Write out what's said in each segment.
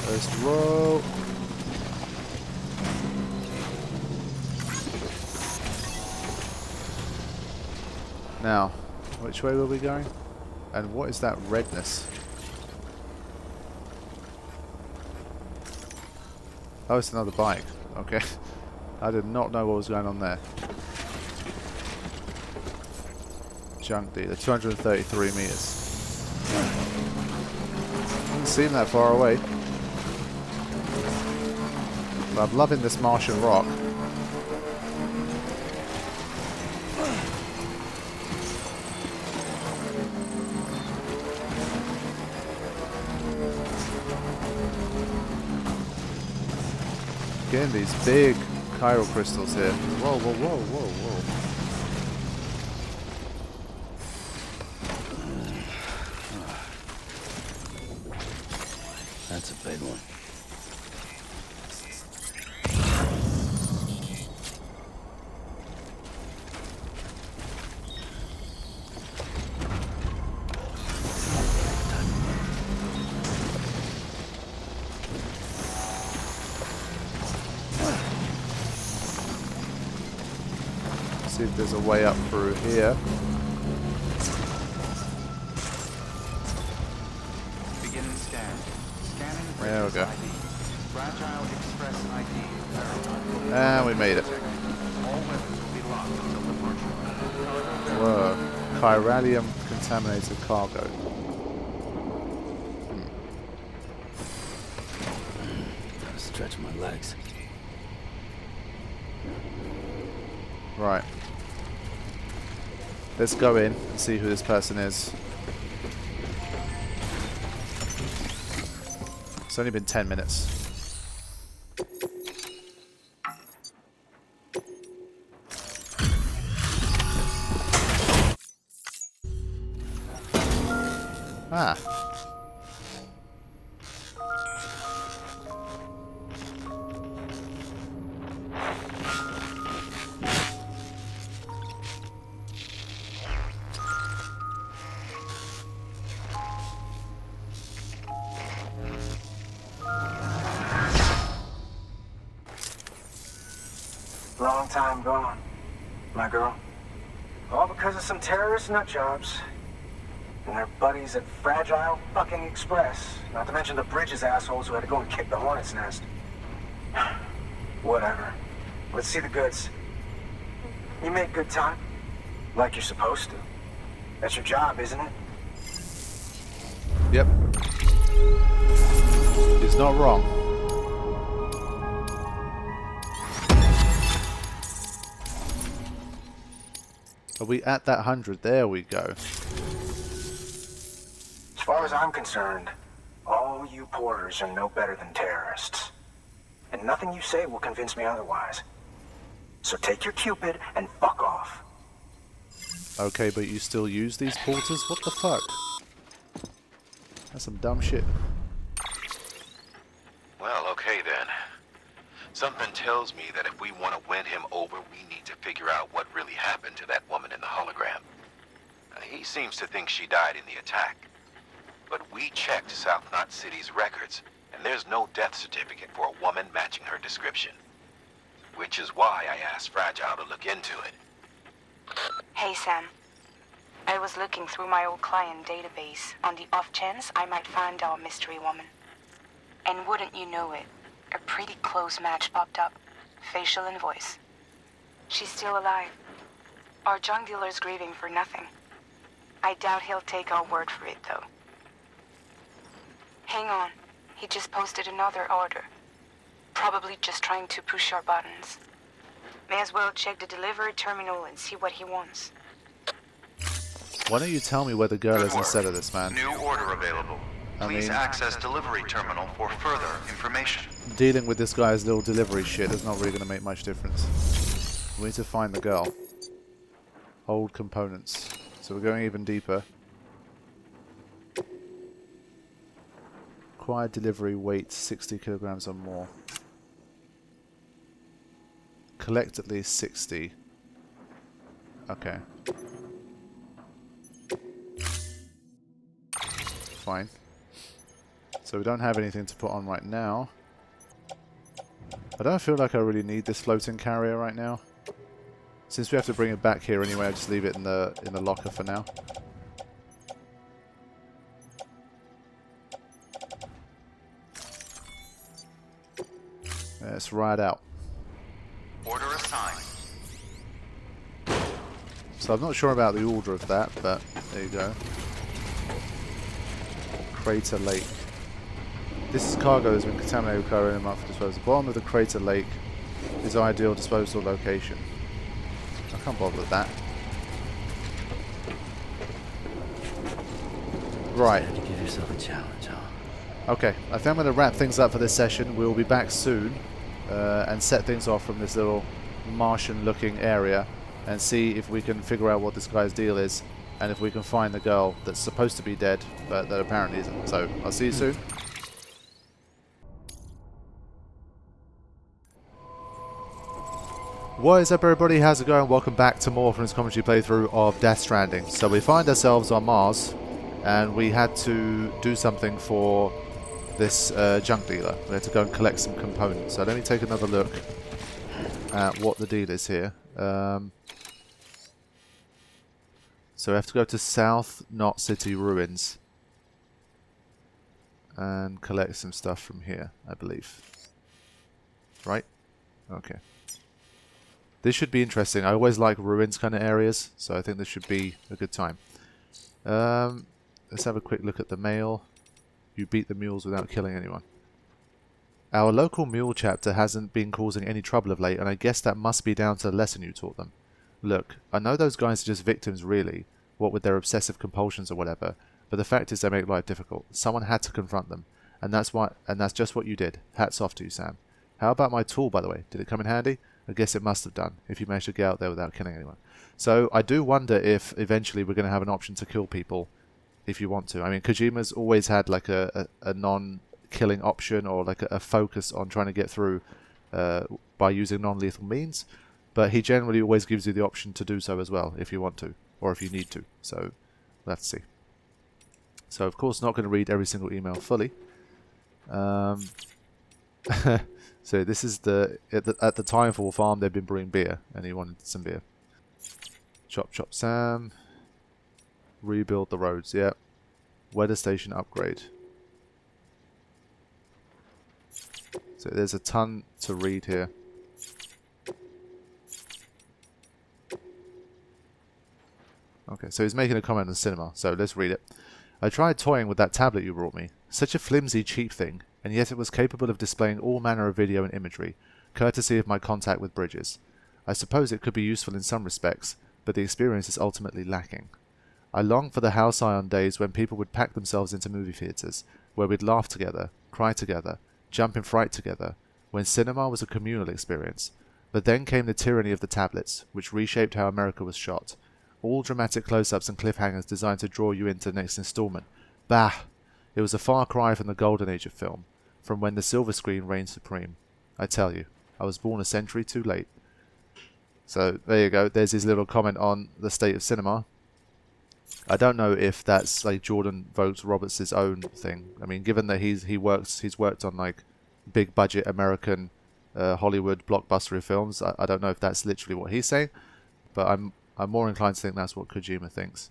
First row. Now, which way were we going? And what is that redness? Oh, it's another bike. Okay. I did not know what was going on there. Junk dealer, 233 meters. Doesn't seem that far away. But I'm loving this Martian rock. Getting these big chiral crystals here. Whoa, whoa, whoa, whoa, whoa. That's a big one. See if there's a way up through here. Beginning scan. Scanning. There we go. ID. Fragile Express ID. And we made it. All weapons will be locked until departure. Whoa. Chiralium contaminated cargo. Gotta stretch my legs. Right. Let's go in and see who this person is. It's only been 10 minutes. Ah. Long time gone, my girl. All because of some terrorist nut jobs. And their buddies at Fragile fucking Express. Not to mention the Bridges assholes who had to go and kick the hornet's nest. Whatever. Let's see the goods. You make good time. Like you're supposed to. That's your job, isn't it? Yep. He's not wrong. Are we at that 100? There we go. As far as I'm concerned, all you porters are no better than terrorists. And nothing you say will convince me otherwise. So take your Cupid and fuck off. Okay, but you still use these porters? What the fuck? That's some dumb shit. Well, okay then. Something tells me that if we want to win him over, we need to figure out what really happened to that woman in the hologram. He seems to think she died in the attack. But we checked South Knot City's records, and there's no death certificate for a woman matching her description. Which is why I asked Fragile to look into it. Hey, Sam. I was looking through my old client database on the off chance I might find our mystery woman. And wouldn't you know it, a pretty close match popped up. Facial and voice. She's still alive. Our junk dealer's grieving for nothing. I doubt he'll take our word for it, though. Hang on. He just posted another order. Probably just trying to push our buttons. May as well check the delivery terminal and see what he wants. Why don't you tell me where the girl is instead of this man? New order available. Please access delivery terminal for further information. Dealing with this guy's little delivery shit is not really going to make much difference. We need to find the girl. Old components. So we're going even deeper. Required delivery weight 60 kilograms or more. Collect at least 60. Okay. Fine. So we don't have anything to put on right now. I don't feel like I really need this floating carrier right now. Since we have to bring it back here anyway, I'll just leave it in the locker for now. Let's ride out. Order assigned. So I'm not sure about the order of that, but there you go. Crater Lake. This is cargo that's been contaminated with chlorine marked for disposal. The bottom of the Crater Lake is ideal disposal location. I can't bother with that. Right. You had to give yourself a challenge, huh? Okay, I think I'm going to wrap things up for this session. We'll be back soon and set things off from this little Martian-looking area and see if we can figure out what this guy's deal is and if we can find the girl that's supposed to be dead but that apparently isn't. So, I'll see you soon. What is up, everybody? How's it going? Welcome back to more from this commentary playthrough of Death Stranding. So we find ourselves on Mars and we had to do something for this junk dealer. We had to go and collect some components. So let me take another look at what the deal is here. So we have to go to South Knot City Ruins and collect some stuff from here, I believe. Right? Okay. This should be interesting. I always like ruins kind of areas, so I think this should be a good time. Let's have a quick look at the mail. You beat the mules without killing anyone. Our local mule chapter hasn't been causing any trouble of late, and I guess that must be down to the lesson you taught them. Look, I know those guys are just victims really, what with their obsessive compulsions or whatever, but the fact is they make life difficult. Someone had to confront them, and that's just what you did. Hats off to you, Sam. How about my tool, by the way? Did it come in handy? I guess it must have done, if you managed to get out there without killing anyone. So I do wonder if eventually we're going to have an option to kill people if you want to. I mean, Kojima's always had like a non-killing option or like a focus on trying to get through by using non-lethal means, but he generally always gives you the option to do so as well if you want to, or if you need to. So let's see. So of course not going to read every single email fully. So this is at the Timefall farm they've been brewing beer, and he wanted some beer. Chop Chop Sam. Rebuild the roads, yeah. Weather station upgrade. So there's a ton to read here. Okay, so he's making a comment on cinema, so let's read it. I tried toying with that tablet you brought me. Such a flimsy, cheap thing, and yet it was capable of displaying all manner of video and imagery, courtesy of my contact with Bridges. I suppose it could be useful in some respects, but the experience is ultimately lacking. I long for the halcyon days when people would pack themselves into movie theatres, where we'd laugh together, cry together, jump in fright together, when cinema was a communal experience. But then came the tyranny of the tablets, which reshaped how America was shot. All dramatic close-ups and cliffhangers designed to draw you into the next installment. Bah! It was a far cry from the golden age of film, from when the silver screen reigned supreme. I tell you, I was born a century too late. So, there you go. There's his little comment on the state of cinema. I don't know if that's like Jordan Vogt Roberts' own thing. I mean, given that he's worked on like big budget American Hollywood blockbuster films, I don't know if that's literally what he's saying, but I'm more inclined to think that's what Kojima thinks.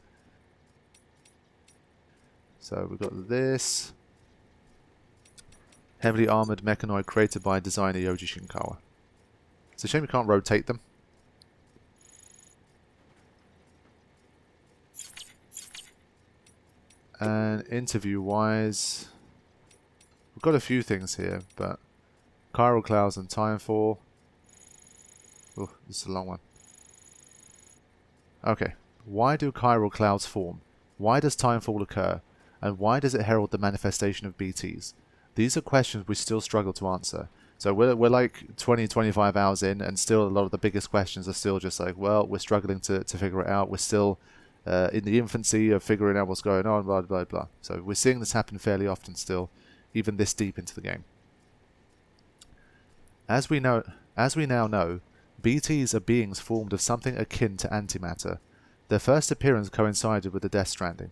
So we've got this. Heavily armoured mechanoid created by designer Yoji Shinkawa. It's a shame you can't rotate them. And interview-wise, we've got a few things here, but chiral clouds and timefall. Oh, this is a long one. Okay, why do chiral clouds form? Why does timefall occur? And why does it herald the manifestation of BTs? These are questions we still struggle to answer. So we're like 20-25 hours in, and still a lot of the biggest questions are still just like, well, we're struggling to figure it out. We're still in the infancy of figuring out what's going on, blah, blah, blah. So we're seeing this happen fairly often still, even this deep into the game. As we now know, BTs are beings formed of something akin to antimatter. Their first appearance coincided with the Death Stranding.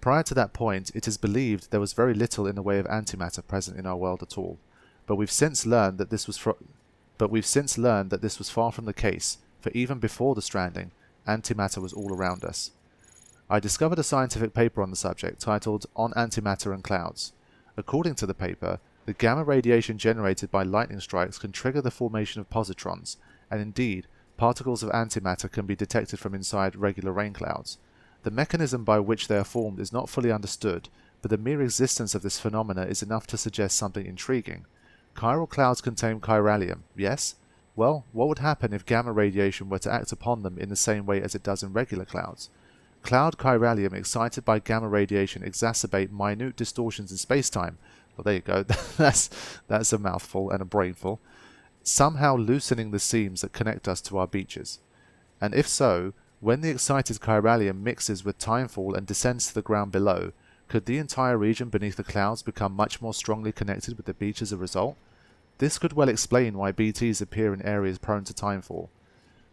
Prior to that point, it is believed there was very little in the way of antimatter present in our world at all, but we've since learned that this was far from the case, for even before the Stranding, antimatter was all around us. I discovered a scientific paper on the subject titled On Antimatter and Clouds. According to the paper, the gamma radiation generated by lightning strikes can trigger the formation of positrons, and indeed, particles of antimatter can be detected from inside regular rain clouds. The mechanism by which they are formed is not fully understood, but the mere existence of this phenomena is enough to suggest something intriguing. Chiral clouds contain chiralium, yes? Well, what would happen if gamma radiation were to act upon them in the same way as it does in regular clouds? Cloud chiralium excited by gamma radiation exacerbate minute distortions in space-time. Well, there you go. That's a mouthful and a brainful. Somehow loosening the seams that connect us to our beaches. And if so, when the excited chiralium mixes with timefall and descends to the ground below, could the entire region beneath the clouds become much more strongly connected with the beach as a result? This could well explain why BTs appear in areas prone to timefall.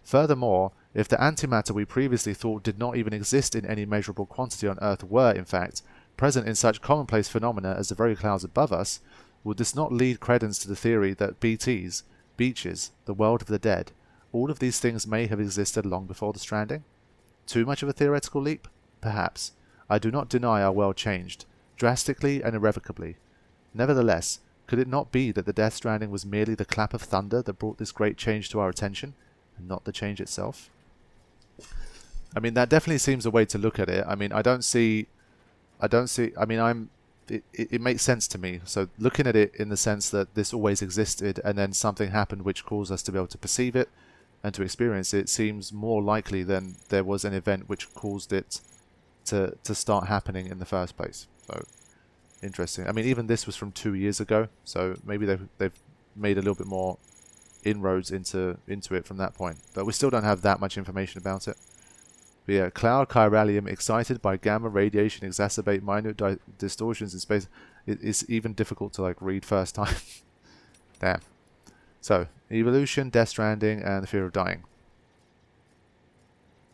Furthermore, if the antimatter we previously thought did not even exist in any measurable quantity on Earth were, in fact, present in such commonplace phenomena as the very clouds above us, would this not lead credence to the theory that BTs, beaches, the world of the dead, all of these things may have existed long before the Stranding? Too much of a theoretical leap? Perhaps. I do not deny our world changed, drastically and irrevocably. Nevertheless, could it not be that the Death Stranding was merely the clap of thunder that brought this great change to our attention, and not the change itself? I mean, that definitely seems a way to look at it. I mean, it makes sense to me. So looking at it in the sense that this always existed and then something happened which caused us to be able to perceive it and to experience it seems more likely than there was an event which caused it to start happening in the first place. So interesting. I mean, even this was from 2 years ago, so maybe they've made a little bit more inroads into it from that point. But we still don't have that much information about it. But yeah, cloud chiralium excited by gamma radiation exacerbate minute distortions in space. It's even difficult to read first time. Damn. So, evolution, Death Stranding, and the fear of dying.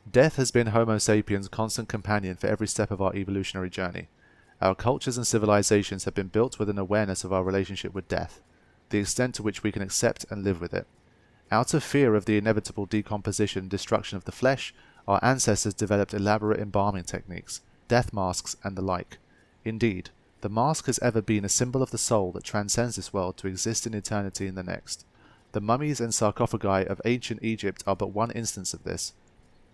Death has been Homo sapiens' constant companion for every step of our evolutionary journey. Our cultures and civilizations have been built with an awareness of our relationship with death, the extent to which we can accept and live with it. Out of fear of the inevitable decomposition and destruction of the flesh, our ancestors developed elaborate embalming techniques, death masks, and the like. Indeed, the mask has ever been a symbol of the soul that transcends this world to exist in eternity in the next. The mummies and sarcophagi of ancient Egypt are but one instance of this.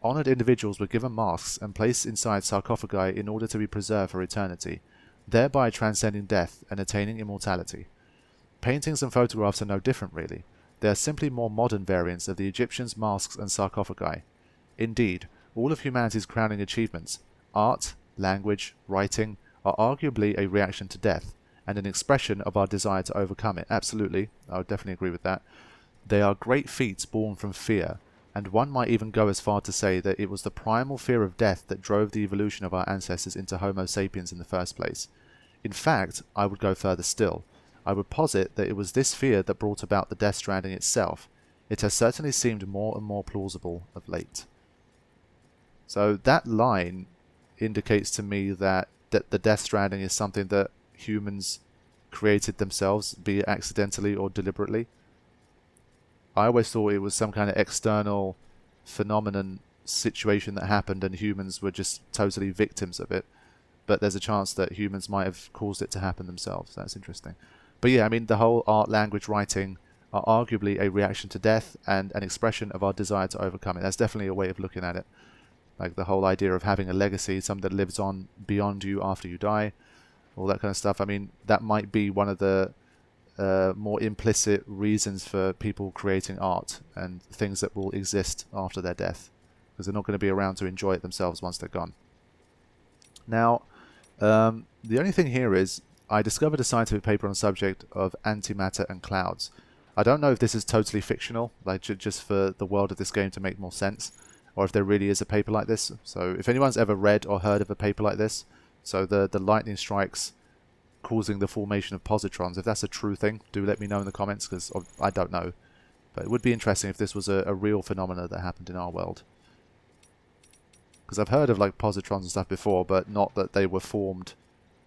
Honored individuals were given masks and placed inside sarcophagi in order to be preserved for eternity, thereby transcending death and attaining immortality. Paintings and photographs are no different, really. They are simply more modern variants of the Egyptians' masks and sarcophagi. Indeed, all of humanity's crowning achievements, art, language, writing, are arguably a reaction to death, and an expression of our desire to overcome it. Absolutely, I would definitely agree with that. They are great feats born from fear, and one might even go as far to say that it was the primal fear of death that drove the evolution of our ancestors into Homo sapiens in the first place. In fact, I would go further still. I would posit that it was this fear that brought about the Death Stranding itself. It has certainly seemed more and more plausible of late. So that line indicates to me that the Death Stranding is something that humans created themselves, be it accidentally or deliberately. I always thought it was some kind of external phenomenon situation that happened and humans were just totally victims of it. But there's a chance that humans might have caused it to happen themselves. That's interesting. But yeah, I mean, the whole art, language, writing are arguably a reaction to death and an expression of our desire to overcome it. That's definitely a way of looking at it. Like the whole idea of having a legacy, something that lives on beyond you after you die, all that kind of stuff. I mean, that might be one of the more implicit reasons for people creating art and things that will exist after their death, because they're not going to be around to enjoy it themselves once they're gone. Now, the only thing here is I discovered a scientific paper on the subject of antimatter and clouds. I don't know if this is totally fictional, like just for the world of this game to make more sense, or if there really is a paper like this. So if anyone's ever read or heard of a paper like this, so the lightning strikes causing the formation of positrons, if that's a true thing, do let me know in the comments, because I don't know. But it would be interesting if this was a real phenomena that happened in our world. Because I've heard of like positrons and stuff before, but not that they were formed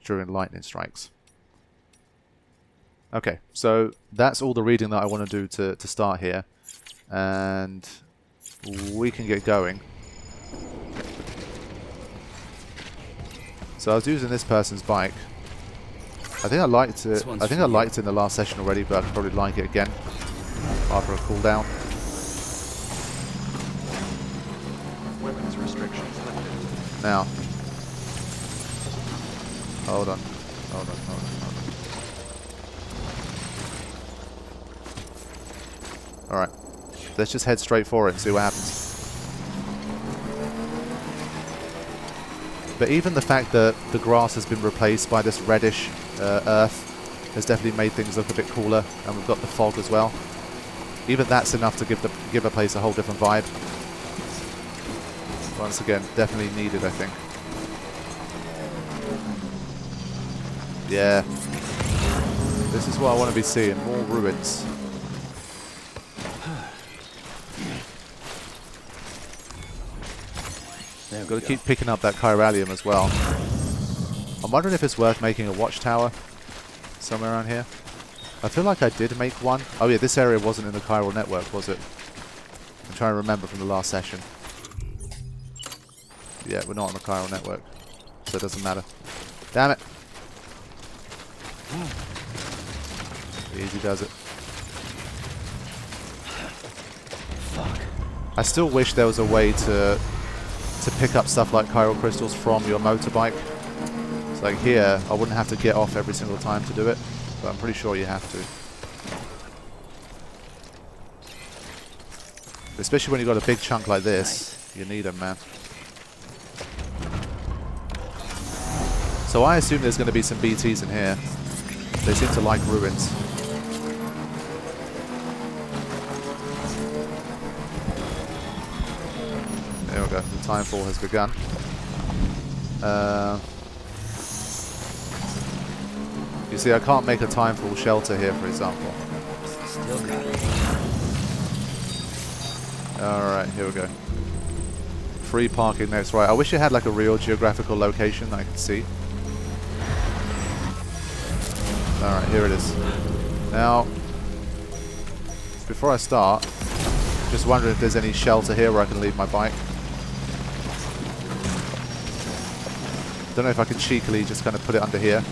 during lightning strikes. Okay, so that's all the reading that I want to do to start here. And we can get going. So I was using this person's bike. I think I liked it. I think I liked it in the last session already, but I'd probably like it again after a cooldown. Weapons restrictions lifted. Now, hold on, hold on, hold on, hold on. All right, let's just head straight for it and see what happens. But even the fact that the grass has been replaced by this reddish earth has definitely made things look a bit cooler, and we've got the fog as well. Even that's enough to give a place a whole different vibe. Once again, definitely needed, I think. Yeah, this is what I want to be seeing, more ruins. Yeah, I've got to keep picking up that chiralium as well. I'm wondering if it's worth making a watchtower somewhere around here. I feel like I did make one. Oh yeah, this area wasn't in the chiral network, was it? I'm trying to remember from the last session. Yeah, we're not on the chiral network, so it doesn't matter. Damn it! Easy does it. Fuck. I still wish there was a way to pick up stuff like chiral crystals from your motorbike. It's like here, I wouldn't have to get off every single time to do it, but I'm pretty sure you have to. Especially when you've got a big chunk like this, you need them, man. So I assume there's going to be some BTs in here. They seem to like ruins. There we go, the timefall has begun. You see, I can't make a timefall shelter here, for example. Still got it. Alright, here we go. Free parking next, right. I wish it had like a real geographical location that I could see. Alright, here it is. Now, before I start, just wondering if there's any shelter here where I can leave my bike. Don't know if I can cheekily just kind of put it under here.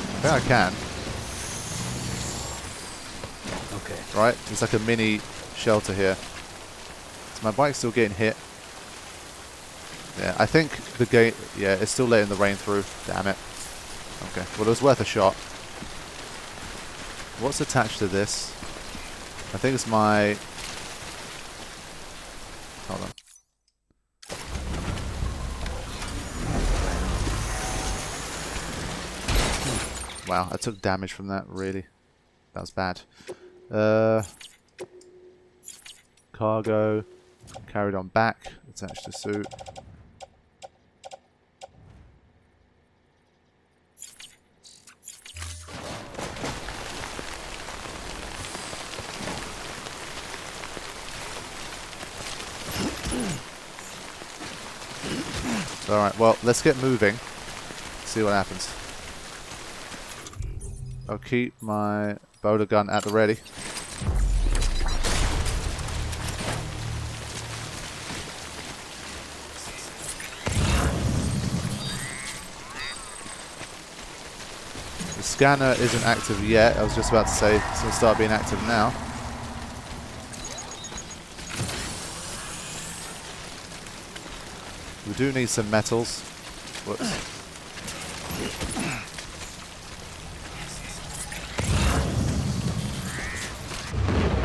I think I can. Okay. Right, there's like a mini shelter here. Is my bike still getting hit? Yeah, I think the gate... Yeah, it's still letting the rain through. Damn it. Okay, well it was worth a shot. What's attached to this? I think it's my... Hold on. Wow, I took damage from that, really. That was bad. Cargo. Carried on back. Attached to suit. Alright, well, let's get moving. See what happens. I'll keep my boulder gun at the ready. The scanner isn't active yet. I was just about to say it's going to start being active now. We do need some metals. Whoops.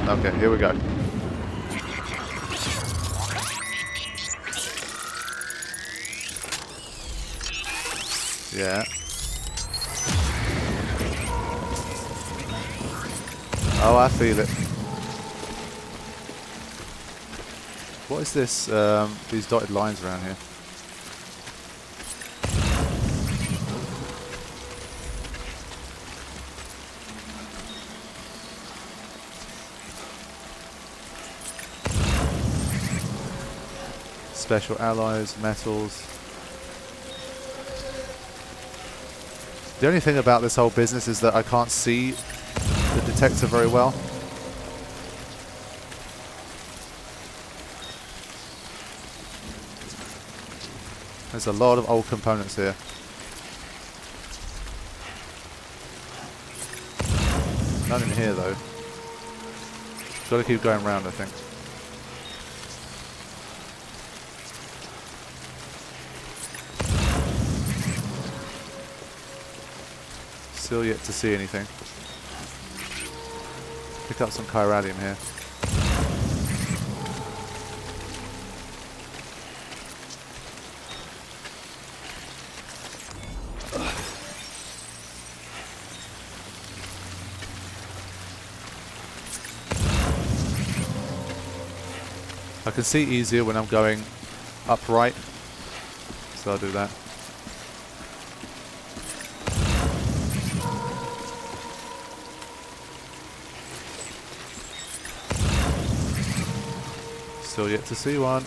Okay, here we go. Yeah. Oh, I feel it. What is this, these dotted lines around here? Special alloys, metals. The only thing about this whole business is that I can't see the detector very well. There's a lot of old components here. None in here though. Gotta keep going round, I think. Still yet to see anything. Pick up some chiralium here. I can see easier when I'm going upright, so I'll do that. Still yet to see one.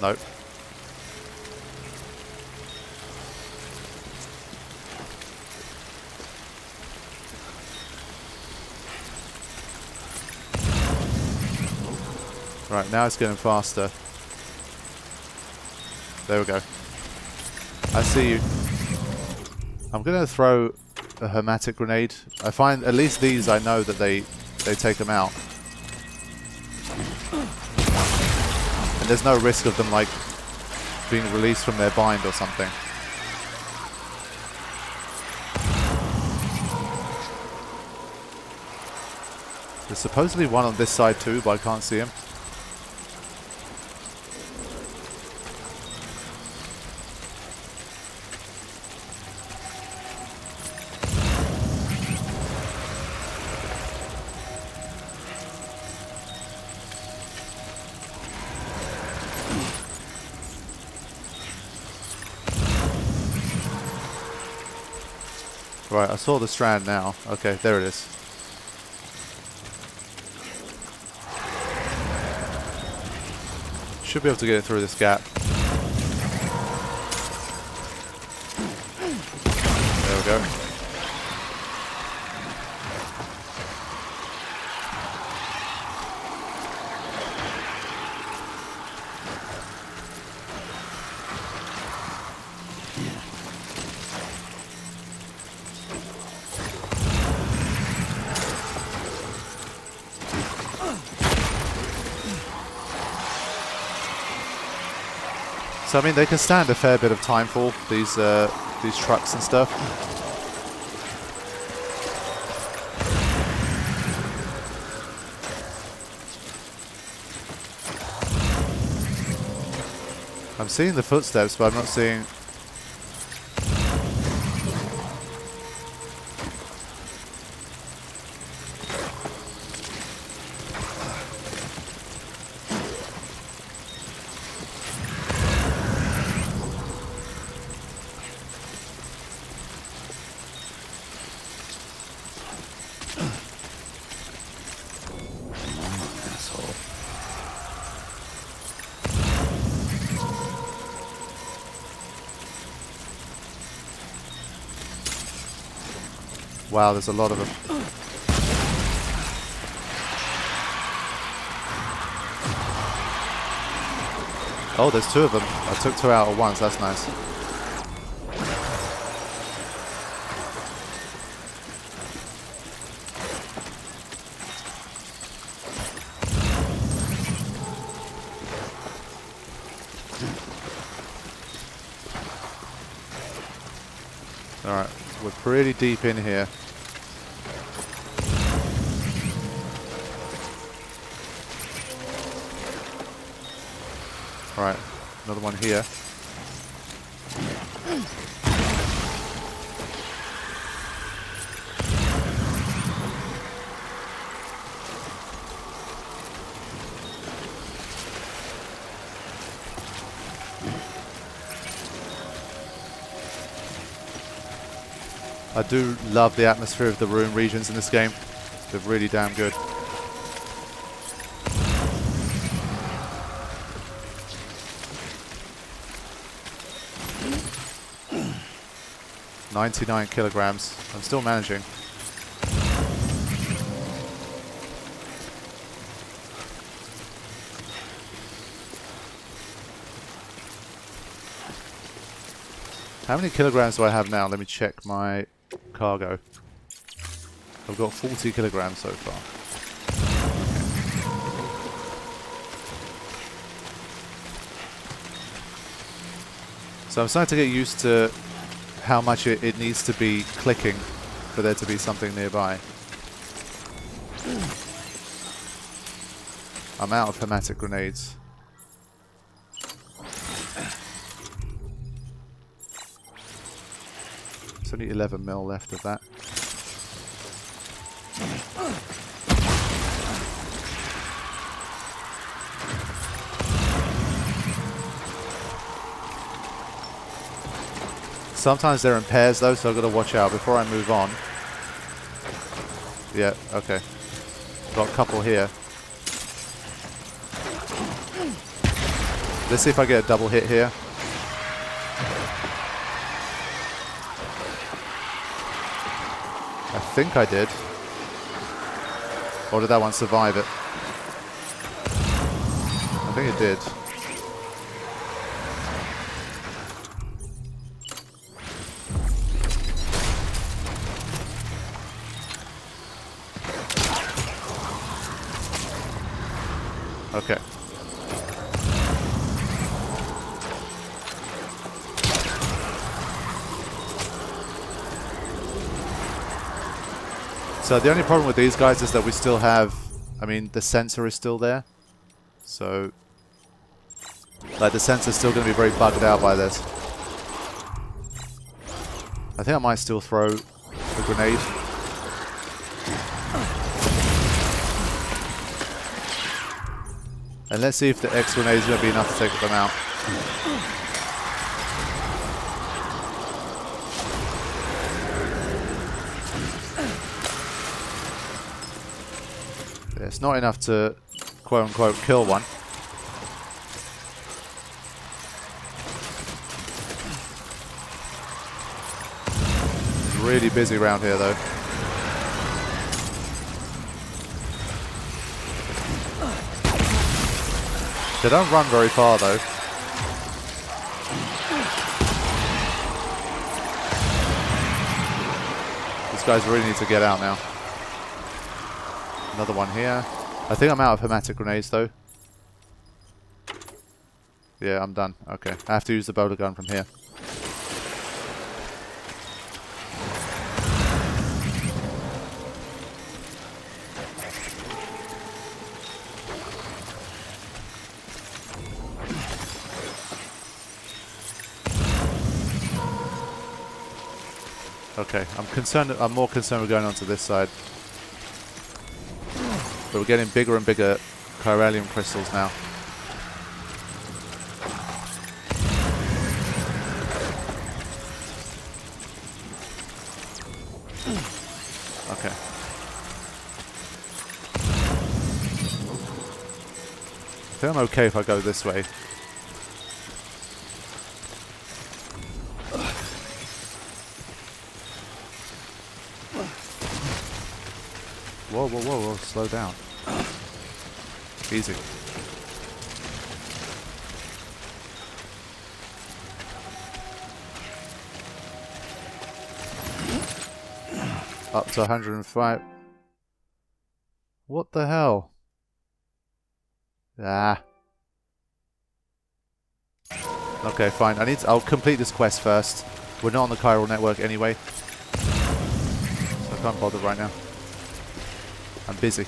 Nope. Right, now it's getting faster. There we go. I see you. I'm going to throw a hermetic grenade. I find at least these, I know that they take them out. And there's no risk of them like being released from their bind or something. There's supposedly one on this side too, but I can't see him. Right, I saw the strand now. Okay, there it is. Should be able to get it through this gap. There we go. So I mean, they can stand a fair bit of time fall, these trucks and stuff. I'm seeing the footsteps, but I'm not seeing. Wow, there's a lot of them. Oh, there's two of them. I took two out at once, that's nice. Alright, we're pretty deep in here. Alright, another one here. I do love the atmosphere of the ruin regions in this game. They're really damn good. $99 kilograms. I'm still managing. How many kilograms do I have now? Let me check my cargo. I've got 40 kilograms so far. So I'm starting to get used to how much it needs to be clicking for there to be something nearby. I'm out of hematic grenades. There's only 11 mil left of that. Sometimes they're in pairs though, so I've got to watch out before I move on. Yeah, okay. Got a couple here. Let's see if I get a double hit here. I think I did. Or did that one survive it? I think it did. Okay. So the only problem with these guys is that we still have, I mean, the sensor is still there. So, like, the sensor's still going to be very bugged out by this. I think I might still throw a grenade. And let's see if the X grenade is going to be enough to take them out. It's not enough to quote-unquote kill one. It's really busy around here though. They don't run very far though. These guys really need to get out now. Another one here. I think I'm out of hematic grenades though. Yeah, I'm done. Okay. I have to use the boulder gun from here. Okay, I'm more concerned with going onto this side. But we're getting bigger and bigger chiralium crystals now. Okay. I think I'm okay if I go this way. Whoa, whoa, whoa, whoa, slow down. Easy. Up to 105. What the hell? Ah. Okay, fine. I'll complete this quest first. We're not on the chiral network anyway. So I can't bother right now. I'm busy.